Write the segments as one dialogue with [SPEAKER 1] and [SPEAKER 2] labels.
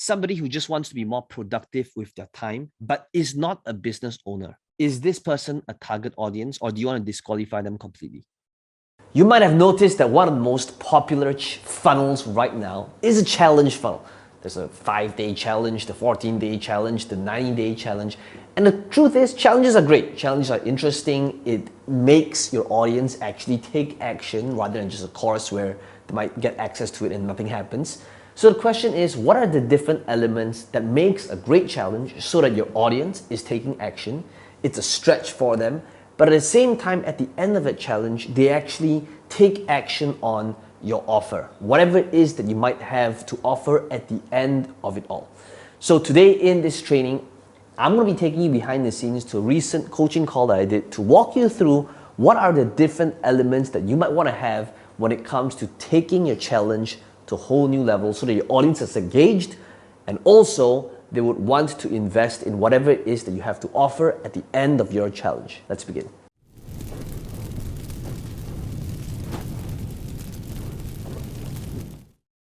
[SPEAKER 1] somebody who just wants to be more productive with their time, but is not a business owner. Is this person a target audience, or do you want to disqualify them completely? You might have noticed that one of the most popular funnels right now is a challenge funnel. There's a 5-day challenge, the 14-day challenge, the 90-day challenge. And the truth is, challenges are great. Challenges are interesting. It makes your audience actually take action rather than just a course where they might get access to it and nothing happens. So the question is, what are the different elements that makes a great challenge so that your audience is taking action? It's a stretch for them, but at the same time, at the end of a challenge, they actually take action on your offer, whatever it is that you might have to offer at the end of it all. So today in this training, I'm going to be taking you behind the scenes to a recent coaching call that I did to walk you through what are the different elements that you might want to have when it comes to taking your challenge to a whole new level so that your audience is engaged, and also they would want to invest in whatever it is that you have to offer at the end of your challenge. Let's begin.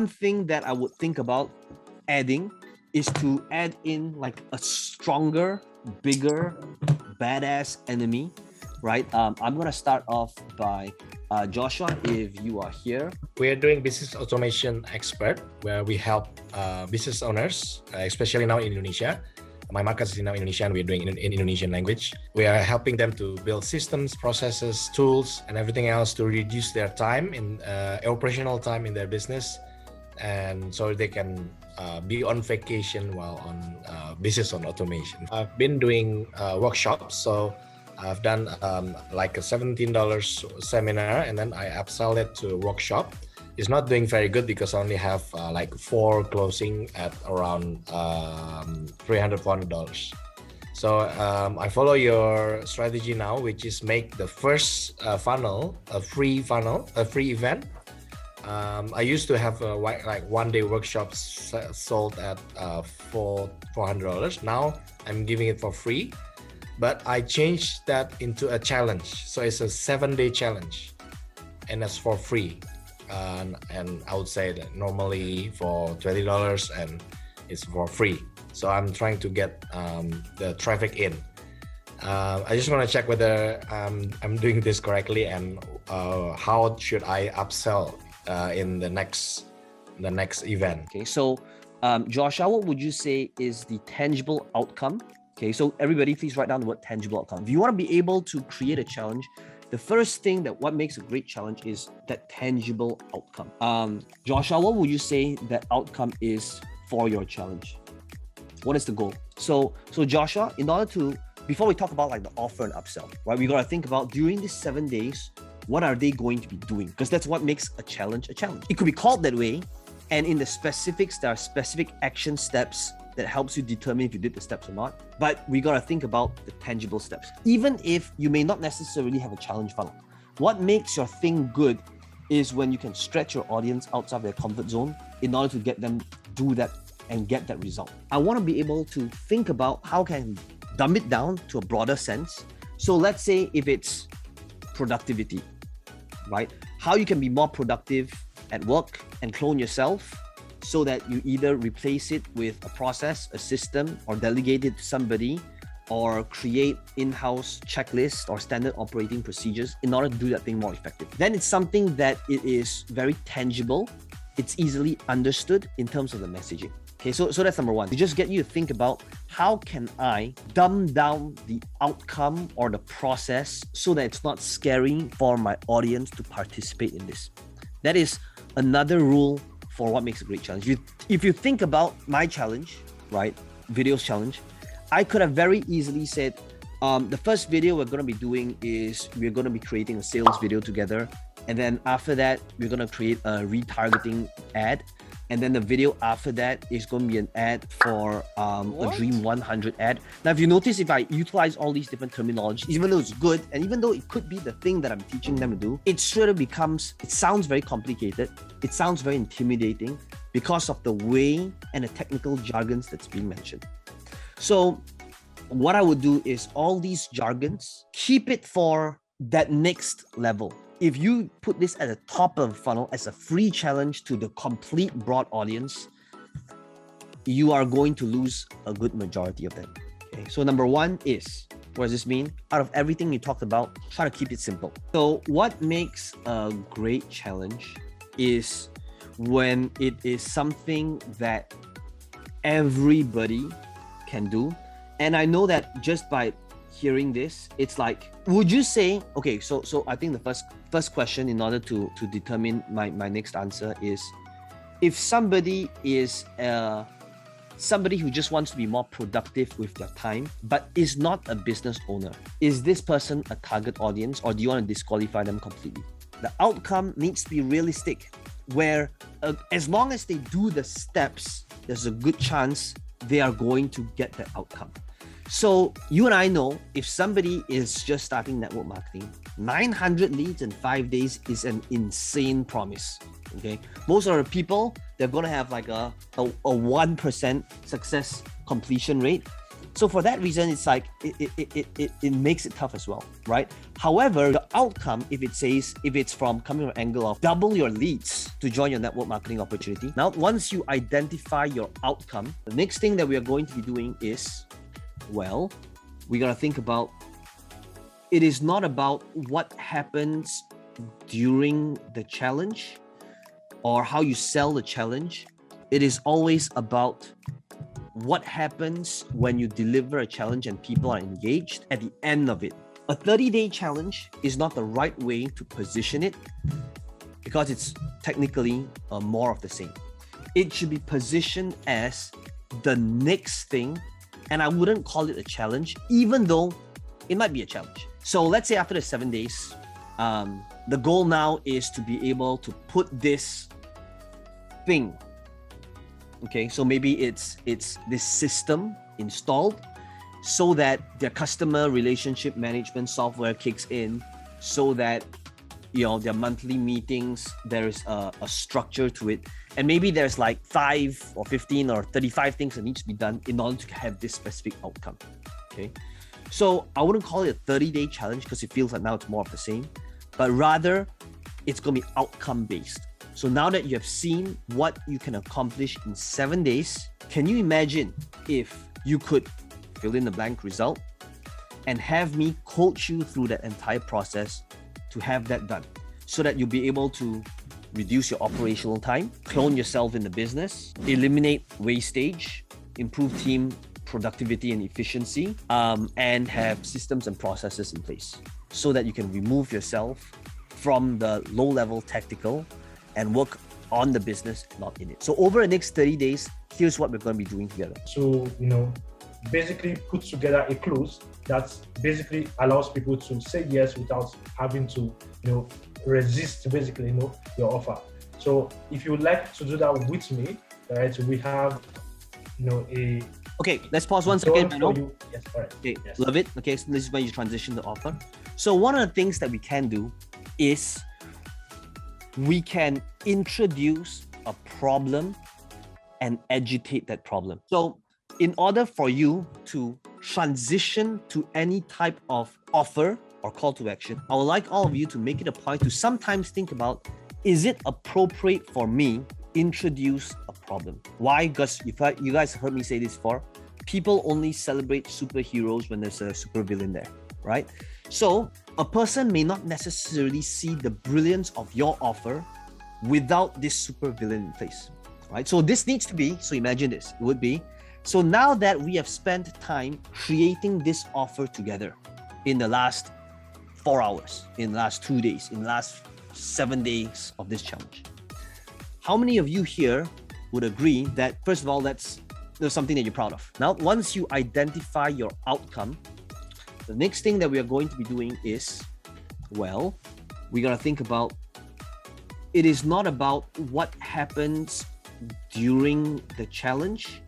[SPEAKER 1] One thing that I would think about adding is to add in like a stronger, bigger, badass enemy, right? I'm gonna start off by Joshua, if you are here.
[SPEAKER 2] We are doing business automation expert, where we help business owners, especially now in Indonesia. My market is now in Indonesia, and we're doing it in Indonesian language. We are helping them to build systems, processes, tools, and everything else to reduce their time in operational time in their business, and so they can be on vacation while on business on automation. I've been doing workshops, so I've done like a $17 seminar, and then I upsell it to a workshop. It's not doing very good because I only have like 4 closing at around $300, $400. So I follow your strategy now, which is make the first funnel a free event. I used to have like one-day workshops sold at $400. Now I'm giving it for free, but I changed that into a challenge. So it's a 7-day challenge, and that's for free. And I would say that normally for $20 and it's for free. So I'm trying to get the traffic in. I just want to check whether I'm doing this correctly, and how should I upsell in the next event.
[SPEAKER 1] Okay, so Joshua, what would you say is the tangible outcome? Okay, so everybody please write down the word tangible outcome. If you want to be able to create a challenge, the first thing that what makes a great challenge is that tangible outcome. Joshua, what would you say that outcome is for your challenge? What is the goal? So Joshua, in order to, before we talk about like the offer and upsell, right, we got to think about during these 7 days, what are they going to be doing? Because that's what makes a challenge a challenge. It could be called that way, and in the specifics, there are specific action steps that helps you determine if you did the steps or not. But we got to think about the tangible steps. Even if you may not necessarily have a challenge funnel, what makes your thing good is when you can stretch your audience outside their comfort zone in order to get them do that and get that result. I want to be able to think about how can I dumb it down to a broader sense. So let's say if it's productivity, right? How you can be more productive at work and clone yourself so that you either replace it with a process, a system, or delegate it to somebody, or create in-house checklists or standard operating procedures in order to do that thing more effective. Then it's something that it is very tangible. It's easily understood in terms of the messaging. Okay, so that's number one. To just get you to think about how can I dumb down the outcome or the process so that it's not scary for my audience to participate in this. That is another rule for what makes a great challenge. If you think about my challenge, right, videos challenge, I could have very easily said, the first video we're going to be doing is we're going to be creating a sales video together. And then after that, we're going to create a retargeting ad. And then the video after that is going to be an ad for a Dream 100 ad. Now, if you notice, if I utilize all these different terminology, even though it's good, and even though it could be the thing that I'm teaching them to do, it sort of becomes, it sounds very complicated. It sounds very intimidating because of the way and the technical jargons that's being mentioned. So what I would do is all these jargons, keep it for that next level. If you put this at the top of the funnel as a free challenge to the complete broad audience, you are going to lose a good majority of them. Okay, so number one is, what does this mean? Out of everything you talked about, try to keep it simple. So what makes a great challenge is when it is something that everybody can do. And I know that just by hearing this, it's like, would you say, okay, so I think the first question in order to determine my next answer is, if somebody is somebody who just wants to be more productive with their time, but is not a business owner, is this person a target audience, or do you want to disqualify them completely? The outcome needs to be realistic, where as long as they do the steps, there's a good chance they are going to get that outcome. So you and I know, if somebody is just starting network marketing, 900 leads in 5 days is an insane promise. Okay, most of the people, they're going to have like a 1% success completion rate. So for that reason, it's like it makes it tough as well, right? However, the outcome, if it's from coming from an angle of double your leads to join your network marketing opportunity. Now, once you identify your outcome, the next thing that we are going to be doing is, well, we got to think about, it is not about what happens during the challenge or how you sell the challenge. It is always about what happens when you deliver a challenge and people are engaged at the end of it. A 30-day challenge is not the right way to position it because it's technically more of the same. It should be positioned as the next thing, and I wouldn't call it a challenge, even though it might be a challenge. So let's say after the 7 days, the goal now is to be able to put this thing. Okay, so maybe it's this system installed so that their customer relationship management software kicks in, so that their monthly meetings, there's a structure to it, and maybe there's like 5 or 15 or 35 things that need to be done in order to have this specific outcome. Okay, so I wouldn't call it a 30-day challenge because it feels like now it's more of the same, but rather it's going to be outcome based. So now that you have seen what you can accomplish in 7 days, can you imagine if you could fill in the blank result and have me coach you through that entire process to have that done, so that you'll be able to reduce your operational time, clone yourself in the business, eliminate wastage, improve team productivity and efficiency, and have systems and processes in place so that you can remove yourself from the low-level tactical and work on the business, not in it. So over the next 30 days, here's what we're going to be doing together.
[SPEAKER 3] So, basically put together a clause that basically allows people to say yes without having to, resist basically, your offer. So if you would like to do that with me, right, we have, a...
[SPEAKER 1] Okay, let's pause 1 second.
[SPEAKER 3] Yes, all right.
[SPEAKER 1] Okay,
[SPEAKER 3] yes.
[SPEAKER 1] Love it. Okay, so this is when you transition the offer. So one of the things that we can do is we can introduce a problem and agitate that problem. So in order for you to transition to any type of offer or call to action, I would like all of you to make it a point to sometimes think about, is it appropriate for me introduce a problem? Why? Because you guys heard me say this before, people only celebrate superheroes when there's a supervillain there, right? So a person may not necessarily see the brilliance of your offer without this supervillain in place, right? So this needs to be, so imagine this, it would be, so now that we have spent time creating this offer together in the last 4 hours, in the last 2 days, in the last 7 days of this challenge, how many of you here would agree that, first of all, there's something that you're proud of? Now, once you identify your outcome, the next thing that we are going to be doing is, well, we got to think about, it is not about what happens during the challenge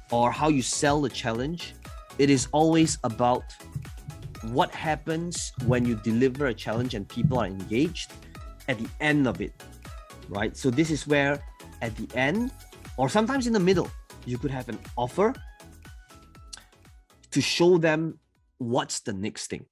[SPEAKER 1] or how you sell the challenge. It is always about what happens when you deliver a challenge and people are engaged at the end of it, right? So this is where at the end, or sometimes in the middle, you could have an offer to show them what's the next thing.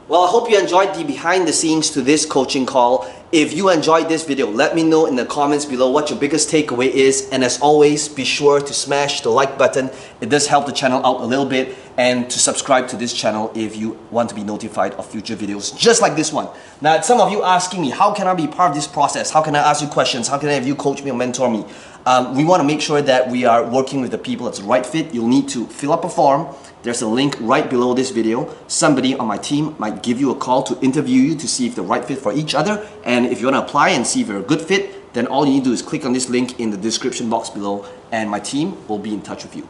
[SPEAKER 1] Well, I hope you enjoyed the behind the scenes to this coaching call. If you enjoyed this video, let me know in the comments below what your biggest takeaway is. And as always, be sure to smash the like button. It does help the channel out a little bit. And to subscribe to this channel if you want to be notified of future videos just like this one. Now, some of you asking me, how can I be part of this process? How can I ask you questions? How can I have you coach me or mentor me? We want to make sure that we are working with the people that's the right fit. You'll need to fill up a form. There's a link right below this video. Somebody on my team might give you a call to interview you to see if they're right fit for each other. And if you want to apply and see if you're a good fit, then all you need to do is click on this link in the description box below and my team will be in touch with you.